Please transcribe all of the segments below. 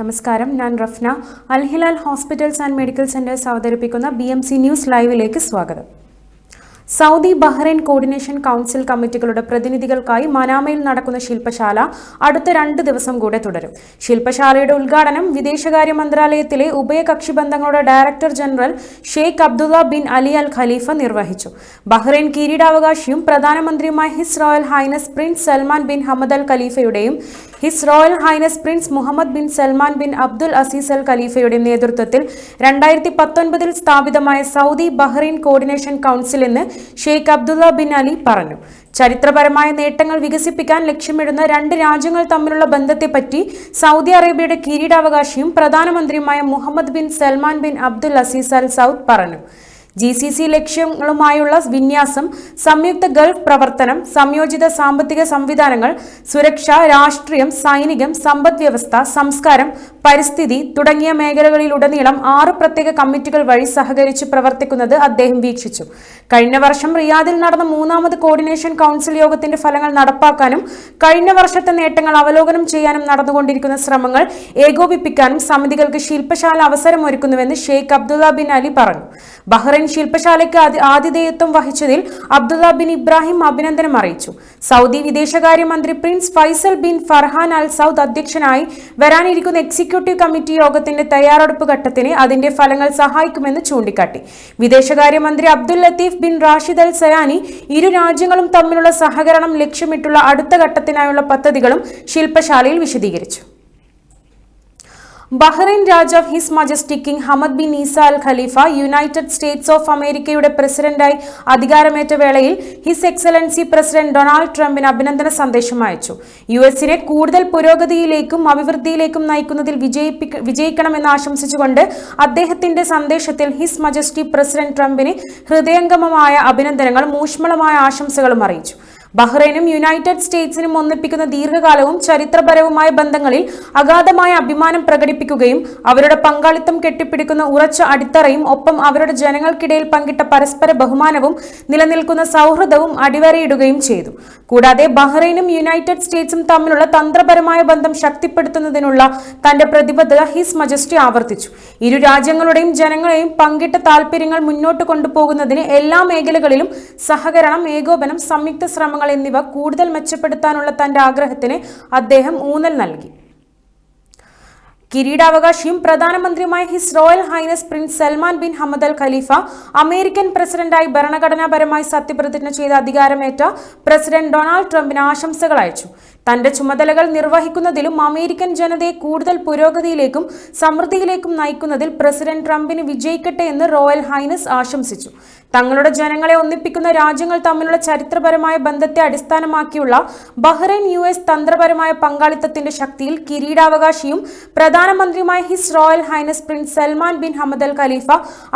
നമസ്കാരം, ഞാൻ Rafna. Al Hilal hospitals and medical centres അവതരിപ്പിക്കുന്ന BMC ന്യൂസ് ലൈവിലേക്ക് സ്വാഗതം. സൗദി ബഹ്റൈൻ കോർഡിനേഷൻ കൗൺസിൽ കമ്മിറ്റികളുടെ പ്രതിനിധികൾക്കായി മനാമയിൽ നടക്കുന്ന ശില്പശാല അടുത്ത 2 ദിവസം കൂടെ തുടരും. ശില്പശാലയുടെ ഉദ്ഘാടനം വിദേശകാര്യ മന്ത്രാലയത്തിലെ ഉഭയകക്ഷി ബന്ധങ്ങളുടെ director general Sheikh Abdullah bin Ali Al Khalifa നിർവഹിച്ചു. ബഹ്റൈൻ കിരീടാവകാശിയും പ്രധാനമന്ത്രിയുമായ His Royal Highness Prince Salman bin Hamad Al ഖലീഫയുടെയും His Royal Highness Prince Muhammad bin Salman bin Abdul Aziz Al ഖലീഫയുടെയും നേതൃത്വത്തിൽ 2019 സ്ഥാപിതമായ സൗദി ബഹ്റൈൻ കോർഡിനേഷൻ കൗൺസിൽ എന്ന് Sheikh Abdullah bin Ali പറഞ്ഞു. ചരിത്രപരമായ നേട്ടങ്ങൾ വികസിപ്പിക്കാൻ ലക്ഷ്യമിടുന്ന 2 രാജ്യങ്ങൾ തമ്മിലുള്ള ബന്ധത്തെപ്പറ്റി സൗദി അറേബ്യയുടെ കിരീടാവകാശിയും പ്രധാനമന്ത്രിയുമായ Muhammad bin Salman bin Abdul Aziz Al Saud പറഞ്ഞു. GCC ലക്ഷ്യങ്ങളുമായുള്ള വിന്യാസം, സംയുക്ത ഗൾഫ് പ്രവർത്തനം, സംയോജിത സാമ്പത്തിക സംവിധാനങ്ങൾ, സുരക്ഷ, രാഷ്ട്രീയം, സൈനികം, സമ്പദ് വ്യവസ്ഥ, സംസ്കാരം, പരിസ്ഥിതി തുടങ്ങിയ മേഖലകളിലുടനീളം 6 പ്രത്യേക കമ്മിറ്റികൾ വഴി സഹകരിച്ച് പ്രവർത്തിക്കുന്നത് അദ്ദേഹം വീക്ഷിച്ചു. കഴിഞ്ഞ വർഷം റിയാദിൽ നടന്ന 3ാമത് കോർഡിനേഷൻ കൗൺസിൽ യോഗത്തിന്റെ ഫലങ്ങൾ നടപ്പാക്കാനും കഴിഞ്ഞ വർഷത്തെ നേട്ടങ്ങൾ അവലോകനം ചെയ്യാനും നടന്നുകൊണ്ടിരിക്കുന്ന ശ്രമങ്ങൾ ഏകോപിപ്പിക്കാനും സമിതികൾക്ക് ശില്പശാല അവസരമൊരുക്കുന്നുവെന്ന് ഷെയ്ഖ് അബ്ദുള്ള ബിൻ അലി പറഞ്ഞു. ബഹ്റൈൻ ശില്പശാലയ്ക്ക് ആതിഥേയത്വം വഹിച്ചതിൽ അബ്ദുള്ള ബിൻ ഇബ്രാഹിം അഭിനന്ദനം അറിയിച്ചു. സൗദി വിദേശകാര്യമന്ത്രി Prince Faisal bin Farhan Al Saud അധ്യക്ഷനായി വരാനിരിക്കുന്ന എക്സിക്യൂട്ടീവ് കമ്മിറ്റി യോഗത്തിന്റെ തയ്യാറെടുപ്പ് ഘട്ടത്തിന് അതിന്റെ ഫലങ്ങൾ സഹായിക്കുമെന്ന് ചൂണ്ടിക്കാട്ടി. വിദേശകാര്യമന്ത്രി അബ്ദുൽ ലത്തീഫ് ബിൻ റാഷിദ് അൽ സയാനി ഇരു രാജ്യങ്ങളും തമ്മിലുള്ള സഹകരണം ലക്ഷ്യമിട്ടുള്ള അടുത്ത ഘട്ടത്തിനായുള്ള പദ്ധതികളും ശില്പശാലയിൽ വിശദീകരിച്ചു. ബഹ്റൈൻ രാജാവ് his majestic king Hamad bin Isa Al Khalifa United States of അമേരിക്കയുടെ പ്രസിഡന്റായി അധികാരമേറ്റ വേളയിൽ ഹിസ് എക്സലൻസി പ്രസിഡന്റ് ഡൊണാൾഡ് ട്രംപിന് അഭിനന്ദന സന്ദേശം അയച്ചു. US-നെ കൂടുതൽ പുരോഗതിയിലേക്കും അഭിവൃദ്ധിയിലേക്കും നയിക്കുന്നതിൽ വിജയിക്കണമെന്ന് ആശംസിച്ചുകൊണ്ട് അദ്ദേഹത്തിന്റെ സന്ദേശത്തിൽ ഹിസ് മജസ്റ്റി പ്രസിഡന്റ് ട്രംപിന് ഹൃദയംഗമമായ അഭിനന്ദനങ്ങളും ഊഷ്മളമായ ആശംസകളും അറിയിച്ചു. ബഹ്റൈനും യുണൈറ്റഡ് സ്റ്റേറ്റ്സിനും ഒന്നിപ്പിക്കുന്ന ദീർഘകാലവും ചരിത്രപരവുമായ ബന്ധങ്ങളിൽ അഗാധമായ അഭിമാനം പ്രകടിപ്പിക്കുകയും അവരുടെ പങ്കാളിത്തം കെട്ടിപ്പിടിക്കുന്ന ഉറച്ച അടിത്തറയും ഒപ്പം അവരുടെ ജനങ്ങൾക്കിടയിൽ പങ്കിട്ട പരസ്പര ബഹുമാനവും നിലനിൽക്കുന്ന സൗഹൃദവും അടിവരയിടുകയും ചെയ്തു. കൂടാതെ ബഹ്റൈനും യുണൈറ്റഡ് സ്റ്റേറ്റ്സും തമ്മിലുള്ള തന്ത്രപരമായ ബന്ധം ശക്തിപ്പെടുത്തുന്നതിനുള്ള തന്റെ പ്രതിബദ്ധത ഹിസ് മജസ്റ്റി ആവർത്തിച്ചു. ഇരു രാജ്യങ്ങളുടെയും ജനങ്ങളെയും പങ്കിട്ട താൽപര്യങ്ങൾ മുന്നോട്ട് കൊണ്ടുപോകുന്നതിന് എല്ലാ മേഖലകളിലും സഹകരണം, ഏകോപനം, സംയുക്ത ശ്രമങ്ങൾ എന്നിവ കൂടുതൽ മെച്ചപ്പെടുത്താനുള്ള തന്റെ ആഗ്രഹത്തിന് അദ്ദേഹം ഊന്നൽ നൽകി. കിരീടാവകാശിയും പ്രധാനമന്ത്രിയുമായ His Royal Highness Prince Salman bin Hamad Al Khalifa American പ്രസിഡന്റായി ഭരണഘടനാപരമായി സത്യപ്രതിജ്ഞ ചെയ്ത് അധികാരമേറ്റ പ്രസിഡന്റ് ഡൊണാൾഡ് ട്രംപിന് ആശംസകൾ അയച്ചു. തന്റെ ചുമതലകൾ നിർവഹിക്കുന്നതിലും അമേരിക്കൻ ജനതയെ കൂടുതൽ പുരോഗതിയിലേക്കും സമൃദ്ധിയിലേക്കും നയിക്കുന്നതിൽ പ്രസിഡന്റ് ട്രംപിന് വിജയിക്കട്ടെ എന്ന് റോയൽ ഹൈനസ് ആശംസിച്ചു. തങ്ങളുടെ ജനങ്ങളെ ഒന്നിപ്പിക്കുന്ന രാജ്യങ്ങൾ തമ്മിലുള്ള ചരിത്രപരമായ ബന്ധത്തെ അടിസ്ഥാനമാക്കിയുള്ള ബഹ്റൈൻ US തന്ത്രപരമായ പങ്കാളിത്തത്തിന്റെ ശക്തിയിൽ കിരീടാവകാശിയും പ്രധാനമന്ത്രിയുമായ His Royal Highness Prince Salman bin Hamad Al Khalifa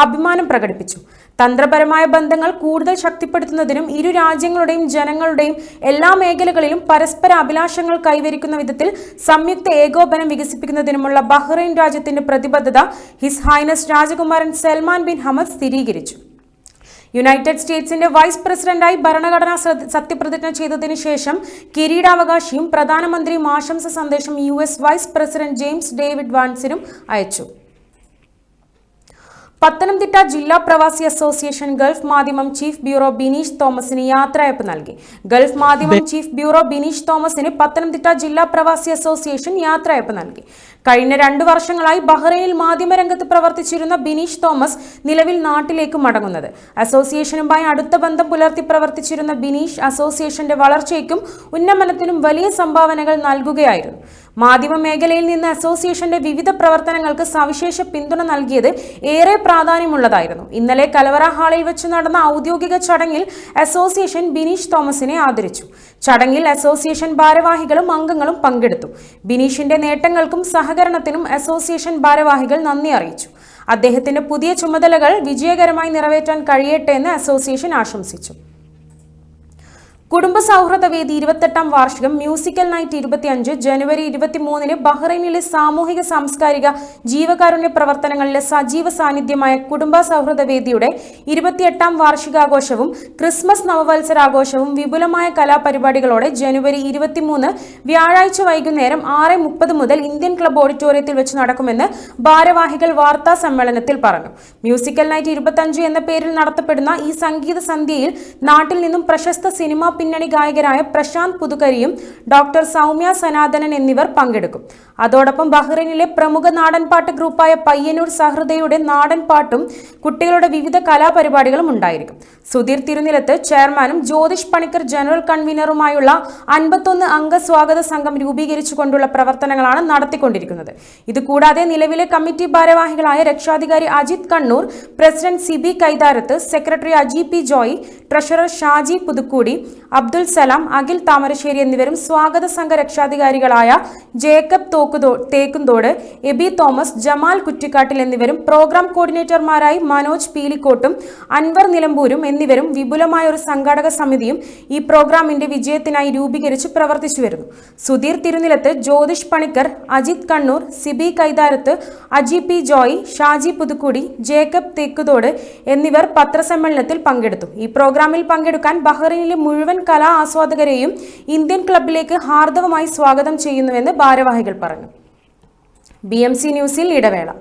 അഭിമാനം പ്രകടിപ്പിച്ചു. തന്ത്രപരമായ ബന്ധങ്ങൾ കൂടുതൽ ശക്തിപ്പെടുത്തുന്നതിനും ഇരു രാജ്യങ്ങളുടെയും ജനങ്ങളുടെയും എല്ലാ മേഖലകളിലും പരസ്പര അഭിലാഷങ്ങൾ കൈവരിക്കുന്ന വിധത്തിൽ സംയുക്ത ഏകോപനം വികസിപ്പിക്കുന്നതിനുമുള്ള ബഹ്റൈൻ രാജ്യത്തിന്റെ പ്രതിബദ്ധത ഹിസ് ഹൈനസ് രാജകുമാരൻ സൽമാൻ ബിൻ ഹമദ് സ്ഥിരീകരിച്ചു. യുണൈറ്റഡ് സ്റ്റേറ്റ്സിന്റെ വൈസ് പ്രസിഡന്റായി ഭരണഘടനാ സത്യപ്രതിജ്ഞ ചെയ്തതിനു ശേഷം കിരീടാവകാശിയും പ്രധാനമന്ത്രിയും ആശംസ സന്ദേശം US vice president James David വാൻസിനും അയച്ചു. പത്തനംതിട്ട ജില്ലാ പ്രവാസി association Gulf Madhyamam chief bureau Bineesh തോമസിന് യാത്രയയപ്പ് നൽകി. Gulf Madhyamam chief bureau Bineesh തോമസിന് പത്തനംതിട്ട ജില്ലാ പ്രവാസി അസോസിയേഷൻ യാത്രയയപ്പ് നൽകി. കഴിഞ്ഞ 2 വർഷങ്ങളായി ബഹ്റൈനിൽ മാധ്യമരംഗത്ത് പ്രവർത്തിച്ചിരുന്ന ബിനീഷ് തോമസ് നിലവിൽ നാട്ടിലേക്ക് മടങ്ങുന്നത്. അസോസിയേഷനുമായി അടുത്ത ബന്ധം പുലർത്തി പ്രവർത്തിച്ചിരുന്ന ബിനീഷ് അസോസിയേഷന്റെ വളർച്ചയ്ക്കും ഉന്നമനത്തിനും വലിയ സംഭാവനകൾ നൽകുകയായിരുന്നു. മാധ്യമ മേഖലയിൽ നിന്ന് അസോസിയേഷന്റെ വിവിധ പ്രവർത്തനങ്ങൾക്ക് സവിശേഷ പിന്തുണ നൽകിയത് ഏറെ പ്രാധാന്യമുള്ളതായിരുന്നു. ഇന്നലെ കലവറ ഹാളിൽ വെച്ച് നടന്ന ഔദ്യോഗിക ചടങ്ങിൽ അസോസിയേഷൻ ബിനീഷ് തോമസിനെ ആദരിച്ചു. ചടങ്ങിൽ അസോസിയേഷൻ ഭാരവാഹികളും അംഗങ്ങളും പങ്കെടുത്തു. ബിനീഷിന്റെ നേട്ടങ്ങൾക്കും സഹകരണത്തിനും അസോസിയേഷൻ ഭാരവാഹികൾ നന്ദി അറിയിച്ചു. അദ്ദേഹത്തിന്റെ പുതിയ ചുമതലകൾ വിജയകരമായി നിറവേറ്റാൻ കഴിയട്ടെ എന്ന് അസോസിയേഷൻ ആശംസിച്ചു. കുടുംബ സൗഹൃദ വേദി 28ാം വാർഷികം മ്യൂസിക്കൽ നൈറ്റ് 25 ജനുവരി 23 ബഹ്റൈനിലെ സാമൂഹിക സാംസ്കാരിക ജീവകാരുണ്യ പ്രവർത്തനങ്ങളിലെ സജീവ സാന്നിധ്യമായ കുടുംബ സൗഹൃദ വേദിയുടെ 28ാം വാർഷികാഘോഷവും ക്രിസ്മസ് നവവത്സരാഘോഷവും വിപുലമായ കലാപരിപാടികളോടെ ജനുവരി 23 വ്യാഴാഴ്ച വൈകുന്നേരം 6:30 മുതൽ ഇന്ത്യൻ ക്ലബ്ബ് ഓഡിറ്റോറിയത്തിൽ വെച്ച് നടക്കുമെന്ന് ഭാരവാഹികൾ വാർത്താ സമ്മേളനത്തിൽ പറഞ്ഞു. മ്യൂസിക്കൽ നൈറ്റ് 25 എന്ന പേരിൽ നടത്തപ്പെടുന്ന ഈ സംഗീത സന്ധ്യയിൽ നാട്ടിൽ നിന്നും പ്രശസ്ത സിനിമാ പിന്നണി ഗായകരായ പ്രശാന്ത് പുതുക്കരിയും ഡോക്ടർ സൗമ്യ സനാതനൻ എന്നിവർ പങ്കെടുക്കും. അതോടൊപ്പം ബഹ്റൈനിലെ പ്രമുഖ നാടൻപാട്ട് ഗ്രൂപ്പായ പയ്യന്നൂർ സഹൃദയുടെ നാടൻപാട്ടും കുട്ടികളുടെ വിവിധ കലാപരിപാടികളും ഉണ്ടായിരിക്കും. സുധീർ തിരുനിലത്ത് ചെയർമാനും ജ്യോതിഷ് പണിക്കർ ജനറൽ കൺവീനറുമായുള്ള 51 അംഗ സ്വാഗത സംഘം രൂപീകരിച്ചുകൊണ്ടുള്ള പ്രവർത്തനങ്ങളാണ് നടത്തിക്കൊണ്ടിരിക്കുന്നത്. ഇതുകൂടാതെ നിലവിലെ കമ്മിറ്റി ഭാരവാഹികളായ രക്ഷാധികാരി Ajith Kannur, president Siby Kaitharath, secretary Aji P Joy, treasurer Shaji Puthukkudi, Abdul Salam, Akhil Thamarassery എന്നിവരും സ്വാഗത സംഘ രക്ഷാധികാരികളായ ജേക്കബ് തേക്കുംതോട്, എബി തോമസ്, ജമാൽ കുറ്റിക്കാട്ടിൽ എന്നിവരും പ്രോഗ്രാം കോർഡിനേറ്റർമാരായി മനോജ് പീലിക്കോട്ടും അൻവർ നിലമ്പൂരും എന്നിവരും വിപുലമായ ഒരു സംഘാടക സമിതിയും ഈ പ്രോഗ്രാമിന്റെ വിജയത്തിനായി രൂപീകരിച്ച് പ്രവർത്തിച്ചു വരുന്നു. സുധീർ തിരുനിലത്ത്, ജ്യോതിഷ് പണിക്കർ, അജിത് കണ്ണൂർ, സിബി കൈതാരത്ത്, അജി പി ജോയി, ഷാജി പുതുക്കുടി, ജേക്കബ് തേക്കുതോട് എന്നിവർ പത്രസമ്മേളനത്തിൽ പങ്കെടുത്തു. ഈ പ്രോഗ്രാമിൽ പങ്കെടുക്കാൻ ബഹ്റൈനിലെ മുഴുവൻ കലാ ആസ്വാദകരെയും ഇന്ത്യൻ ക്ലബിലേക്ക് ഹാർദവമായി സ്വാഗതം ചെയ്യുന്നുവെന്ന് ഭാരവാഹികൾ പറഞ്ഞു. BMC ന്യൂസിൽ ഇടവേള.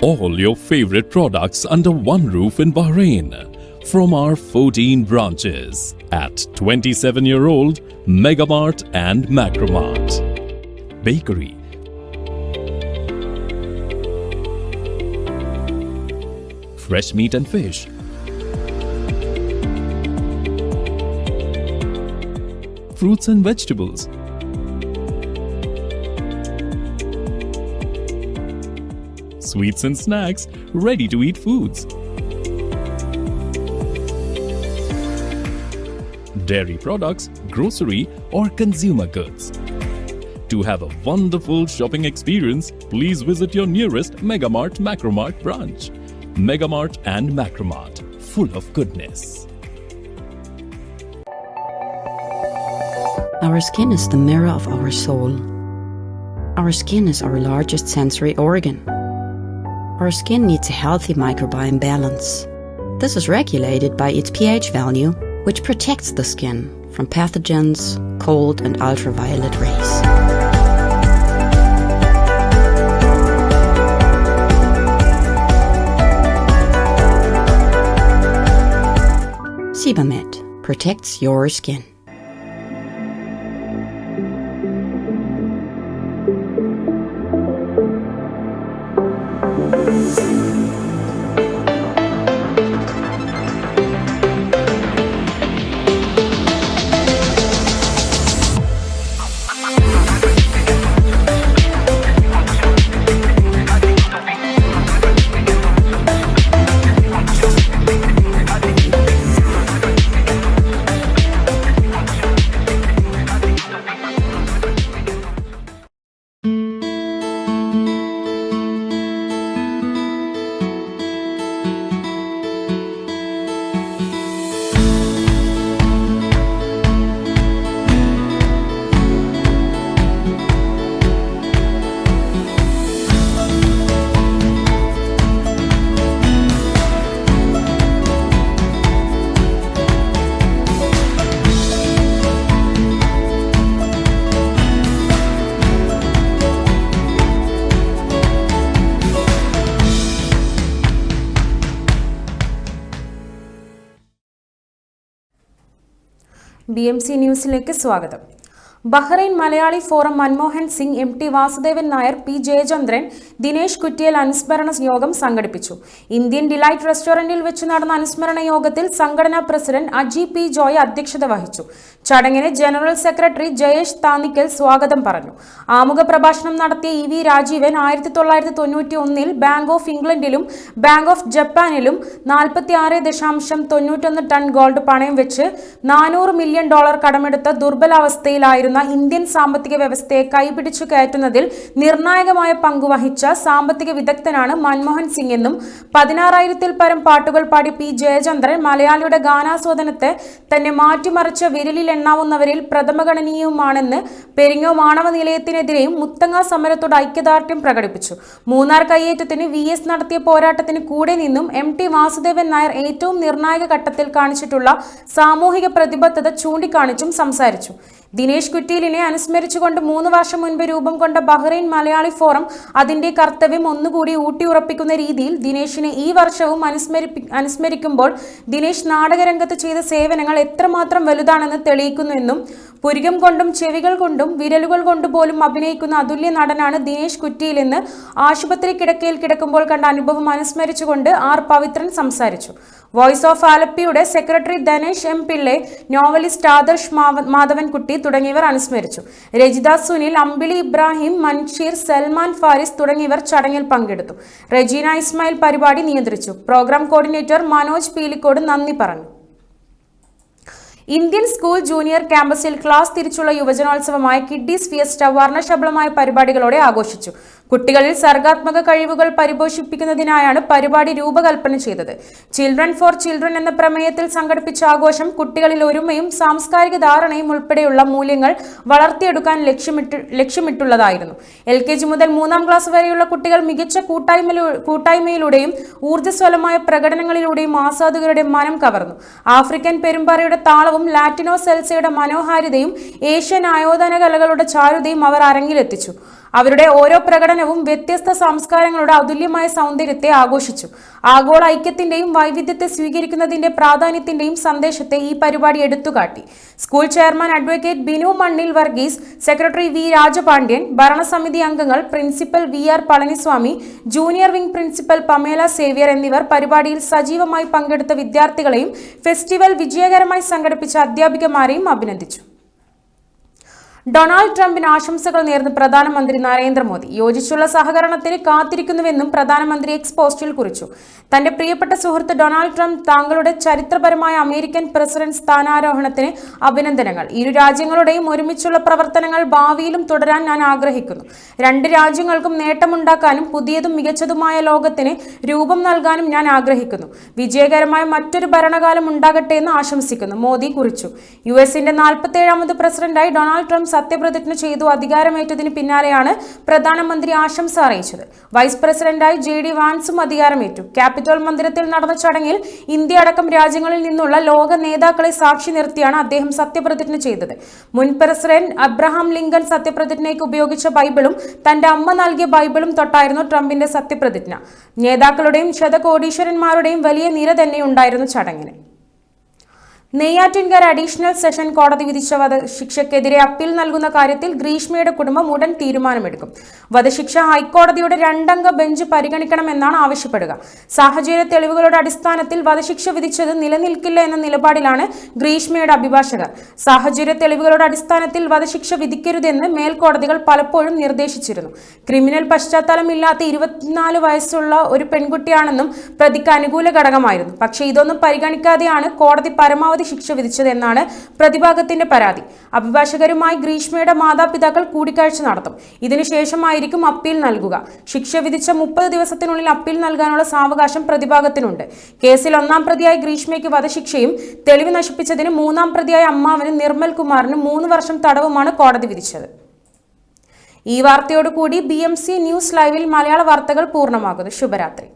All your favorite products under one roof in Bahrain from our 14 branches at 27-year-old Megamart and Macromart. Bakery, fresh meat and fish, fruits and vegetables, sweets and snacks, ready-to-eat foods, dairy products, grocery or consumer goods. To have a wonderful shopping experience, please visit your nearest Megamart Macromart branch. Megamart and Macromart, full of goodness. Our skin is the mirror of our soul. Our skin is our largest sensory organ. Our skin needs a healthy microbiome balance. This is regulated by its pH value, which protects the skin from pathogens, cold and ultraviolet rays. Sebamed protects your skin. BMC ന്യൂസിലേക്ക് സ്വാഗതം. Bahrain Malayali forum Manmohan Singh, MT Vasudevan Nair, P Jayachandran, Dinesh Kuttiyal അനുസ്മരണ യോഗം സംഘടിപ്പിച്ചു. Indian delight റെസ്റ്റോറന്റിൽ വെച്ച് നടന്ന അനുസ്മരണ യോഗത്തിൽ സംഘടനാ പ്രസിഡന്റ് അജി P ജോയ് അധ്യക്ഷത വഹിച്ചു. ചടങ്ങിന് ജനറൽ സെക്രട്ടറി ജയേഷ് താന്നിക്കൽ സ്വാഗതം പറഞ്ഞു. ആമുഖ പ്രഭാഷണം നടത്തിയ EV രാജീവൻ 1991 ബാങ്ക് ഓഫ് ഇംഗ്ലണ്ടിലും ബാങ്ക് ഓഫ് ജപ്പാനിലും 46.91 ടൺ ഗോൾഡ് പണയം വെച്ച് $400 മില്യൺ കടമെടുത്ത ദുർബലാവസ്ഥയിലായിരുന്നു ഇന്ത്യൻ സാമ്പത്തിക വ്യവസ്ഥയെ കൈപിടിച്ചു കയറ്റുന്നതിൽ നിർണായകമായ പങ്കുവഹിച്ച സാമ്പത്തിക വിദഗ്ധനാണ് മൻമോഹൻ സിംഗ് എന്നും 16,000-ൽ പരം പാട്ടുകൾ പാടി P ജയചന്ദ്രൻ മലയാളിയുടെ ഗാനാസ്വാദനത്തെ തന്നെ മാറ്റിമറിച്ച വിരലിൽ എണ്ണാവുന്നവരിൽ പ്രഥമഗണനീയവുമാണെന്ന് പെരിങ്ങോ ആണവ നിലയത്തിനെതിരെയും മുത്തങ്ങ സമരത്തോട് ഐക്യദാർഢ്യം പ്രകടിപ്പിച്ചു. മൂന്നാർ കയ്യേറ്റത്തിന് VS നടത്തിയ പോരാട്ടത്തിന് കൂടെ നിന്നും MT വാസുദേവൻ നായർ ഏറ്റവും നിർണായക ഘട്ടത്തിൽ കാണിച്ചിട്ടുള്ള സാമൂഹിക പ്രതിബദ്ധത ചൂണ്ടിക്കാണിച്ചും സംസാരിച്ചു. ദിനേശ് കുറ്റിയിലിനെ അനുസ്മരിച്ചുകൊണ്ട് 3 വർഷം മുൻപ് രൂപം കൊണ്ട ബഹ്റൈൻ മലയാളി ഫോറം അതിന്റെ കർത്തവ്യം ഒന്നുകൂടി ഊട്ടിയുറപ്പിക്കുന്ന രീതിയിൽ ദിനേശിനെ ഈ വർഷവും അനുസ്മരിക്കുമ്പോൾ ദിനേശ് നാടകരംഗത്ത് ചെയ്ത സേവനങ്ങൾ എത്രമാത്രം വലുതാണെന്ന് തെളിയിക്കുന്നുവെന്നും പുരികം കൊണ്ടും ചെവികൾ കൊണ്ടും വിരലുകൾ കൊണ്ടുപോലും അഭിനയിക്കുന്ന അതുല്യ നടനാണ് ദിനേശ് കുറ്റിയിലെന്ന് ആശുപത്രി കിടക്കയിൽ കിടക്കുമ്പോൾ കണ്ട അനുഭവം അനുസ്മരിച്ചുകൊണ്ട് R പവിത്രൻ സംസാരിച്ചു. വോയിസ് ഓഫ് ആലപ്പിയുടെ secretary Dhanesh M Pillai, novelist Adarsh Madhavankutty തുടങ്ങിയവർ അനുസ്മരിച്ചു. രജിത സുനിൽ, അമ്പിളി ഇബ്രാഹിം, മൻഷീർ, സൽമാൻ ഫാരിസ് തുടങ്ങിയവർ ചടങ്ങിൽ പങ്കെടുത്തു. റെജീന ഇസ്മായിൽ പരിപാടി നിയന്ത്രിച്ചു. പ്രോഗ്രാം കോർഡിനേറ്റർ മനോജ് പീലിക്കോട് നന്ദി പറഞ്ഞു. ഇന്ത്യൻ സ്കൂൾ ജൂനിയർ ക്യാമ്പസിൽ ക്ലാസ് തിരിച്ചുള്ള യുവജനോത്സവമായ കിഡ്ഡീസ് ഫിയസ്റ്റ വർണ്ണശബളമായ പരിപാടികളോടെ ആഘോഷിച്ചു. കുട്ടികളിൽ സർഗാത്മക കഴിവുകൾ പരിപോഷിപ്പിക്കുന്നതിനായാണ് പരിപാടി രൂപകൽപ്പന ചെയ്തത്. ചിൽഡ്രൻ ഫോർ ചിൽഡ്രൻ എന്ന പ്രമേയത്തിൽ സംഘടിപ്പിച്ച ആഘോഷം കുട്ടികളിൽ ഒരുമയും സാംസ്കാരിക ധാരണയും ഉൾപ്പെടെയുള്ള മൂല്യങ്ങൾ വളർത്തിയെടുക്കാൻ ലക്ഷ്യമിട്ടുള്ളതായിരുന്നു. LKG മുതൽ 3ാം ക്ലാസ് വരെയുള്ള കുട്ടികൾ മികച്ച കൂട്ടായ്മയിലൂടെയും ഊർജ്ജസ്വലമായ പ്രകടനങ്ങളിലൂടെയും ആസ്വാദകരുടെ മനം കവർന്നു. ആഫ്രിക്കൻ പെരുമ്പാറയുടെ താളവും ലാറ്റിനോ സെൽസയുടെ മനോഹാരിതയും ഏഷ്യൻ ആയോധന കലകളുടെ ചാരുതയും അവർ അരങ്ങിലെത്തിച്ചു. അവരുടെ ഓരോ പ്രകടനവും വ്യത്യസ്ത സംസ്കാരങ്ങളുടെ അതുല്യമായ സൗന്ദര്യത്തെ ആഘോഷിച്ചു. ആഗോള ഐക്യത്തിന്റെയും വൈവിധ്യത്തെ സ്വീകരിക്കുന്നതിന്റെ പ്രാധാന്യത്തിന്റെയും സന്ദേശത്തെ ഈ പരിപാടി എടുത്തുകാട്ടി. സ്കൂൾ ചെയർമാൻ അഡ്വക്കേറ്റ് ബിനു മണ്ണിൽ വർഗീസ്, സെക്രട്ടറി V രാജപാണ്ഡ്യൻ, ഭരണസമിതി അംഗങ്ങൾ, principal VR Palaniswami, junior wing principal Pamela Xavier എന്നിവർ പരിപാടിയിൽ സജീവമായി പങ്കെടുത്ത വിദ്യാർത്ഥികളെയും ഫെസ്റ്റിവൽ വിജയകരമായി സംഘടിപ്പിച്ച അധ്യാപികമാരെയും അഭിനന്ദിച്ചു. ഡൊണാൾഡ് ട്രംപിന് ആശംസകൾ നേർന്ന് പ്രധാനമന്ത്രി നരേന്ദ്രമോദി. യോജിച്ചുള്ള സഹകരണത്തിന് കാത്തിരിക്കുന്നുവെന്നും പ്രധാനമന്ത്രി X പോസ്റ്റിൽ കുറിച്ചു. തന്റെ പ്രിയപ്പെട്ട സുഹൃത്ത് ഡൊണാൾഡ് ട്രംപ്, താങ്കളുടെ ചരിത്രപരമായ അമേരിക്കൻ പ്രസിഡന്റ് സ്ഥാനാരോഹണത്തിന് അഭിനന്ദനങ്ങൾ. ഇരു രാജ്യങ്ങളുടെയും ഒരുമിച്ചുള്ള പ്രവർത്തനങ്ങൾ ഭാവിയിലും തുടരാൻ ഞാൻ ആഗ്രഹിക്കുന്നു. 2 രാജ്യങ്ങൾക്കും നേട്ടമുണ്ടാക്കാനും പുതിയതും മികച്ചതുമായ ലോകത്തിന് രൂപം നൽകാനും ഞാൻ ആഗ്രഹിക്കുന്നു. വിജയകരമായ മറ്റൊരു ഭരണകാലം ഉണ്ടാകട്ടെ എന്ന് ആശംസിക്കുന്നു, മോദി കുറിച്ചു. US-ന്റെ 47ാമത് പ്രസിഡന്റായി ഡൊണാൾഡ് ട്രംപ് സത്യപ്രതിജ്ഞ ചെയ്തു അധികാരമേറ്റതിന് പിന്നാലെയാണ് പ്രധാനമന്ത്രി ആശംസ അറിയിച്ചത്. വൈസ് പ്രസിഡന്റായി JD വാൻസും അധികാരമേറ്റു. ക്യാപിറ്റോൾ മന്ദിരത്തിൽ നടന്ന ചടങ്ങിൽ ഇന്ത്യ അടക്കം രാജ്യങ്ങളിൽ നിന്നുള്ള ലോക നേതാക്കളെ സാക്ഷി നിർത്തിയാണ് അദ്ദേഹം സത്യപ്രതിജ്ഞ ചെയ്തത്. മുൻ പ്രസിഡന്റ് അബ്രഹാം ലിങ്കൺ സത്യപ്രതിജ്ഞയ്ക്ക് ഉപയോഗിച്ച ബൈബിളും തന്റെ അമ്മ നൽകിയ ബൈബിളും തൊട്ടായിരുന്നു ട്രംപിന്റെ സത്യപ്രതിജ്ഞ. നേതാക്കളുടെയും ശതകോടീശ്വരന്മാരുടെയും വലിയ നിര തന്നെയുണ്ടായിരുന്നു ചടങ്ങിന്. നെയ്യാറ്റിൻകര അഡീഷണൽ സെഷൻ കോടതി വിധിച്ച വധശിക്ഷയ്ക്കെതിരെ അപ്പീൽ നൽകുന്ന കാര്യത്തിൽ ഗ്രീഷ്മയുടെ കുടുംബം ഉടൻ തീരുമാനമെടുക്കും. വധശിക്ഷ ഹൈക്കോടതിയുടെ 2-അംഗ ബെഞ്ച് പരിഗണിക്കണമെന്നാണ് ആവശ്യപ്പെടുക. സാഹചര്യ തെളിവുകളുടെ അടിസ്ഥാനത്തിൽ വധശിക്ഷ വിധിച്ചത് നിലനിൽക്കില്ല എന്ന നിലപാടിലാണ് ഗ്രീഷ്മയുടെ അഭിഭാഷകർ. സാഹചര്യ തെളിവുകളുടെ അടിസ്ഥാനത്തിൽ വധശിക്ഷ വിധിക്കരുതെന്ന് മേൽക്കോടതികൾ പലപ്പോഴും നിർദ്ദേശിച്ചിരുന്നു. ക്രിമിനൽ പശ്ചാത്തലമില്ലാത്ത 24 വയസ്സുള്ള ഒരു പെൺകുട്ടിയാണെന്നും പ്രതിക്ക് അനുകൂല ഘടകമായിരുന്നു. പക്ഷേ ഇതൊന്നും പരിഗണിക്കാതെയാണ് കോടതി പരമാവധി ശിക്ഷ വിധിച്ചതെന്നാണ് പ്രതിഭാഗത്തിന്റെ പരാതി. അഭിഭാഷകരുമായി ഗ്രീഷ്മയുടെ മാതാപിതാക്കൾ കൂടിക്കാഴ്ച നടത്തും. ഇതിനുശേഷമായിരിക്കും അപ്പീൽ നൽകുക. ശിക്ഷ വിധിച്ച 30 ദിവസത്തിനുള്ളിൽ അപ്പീൽ നൽകാനുള്ള സാവകാശം പ്രതിഭാഗത്തിനുണ്ട്. കേസിൽ 1-ാം പ്രതിയായ ഗ്രീഷ്മയ്ക്ക് വധശിക്ഷയും തെളിവ് നശിപ്പിച്ചതിന് 3-ാം പ്രതിയായ അമ്മാവന് നിർമ്മൽ കുമാറിന് 3 വർഷം തടവുമാണ് കോടതി വിധിച്ചത്. ഈ വാർത്തയോടുകൂടി BMC ന്യൂസ് ലൈവിൽ മലയാള വാർത്തകൾ പൂർണ്ണമാകുന്നു. ശുഭരാത്രി.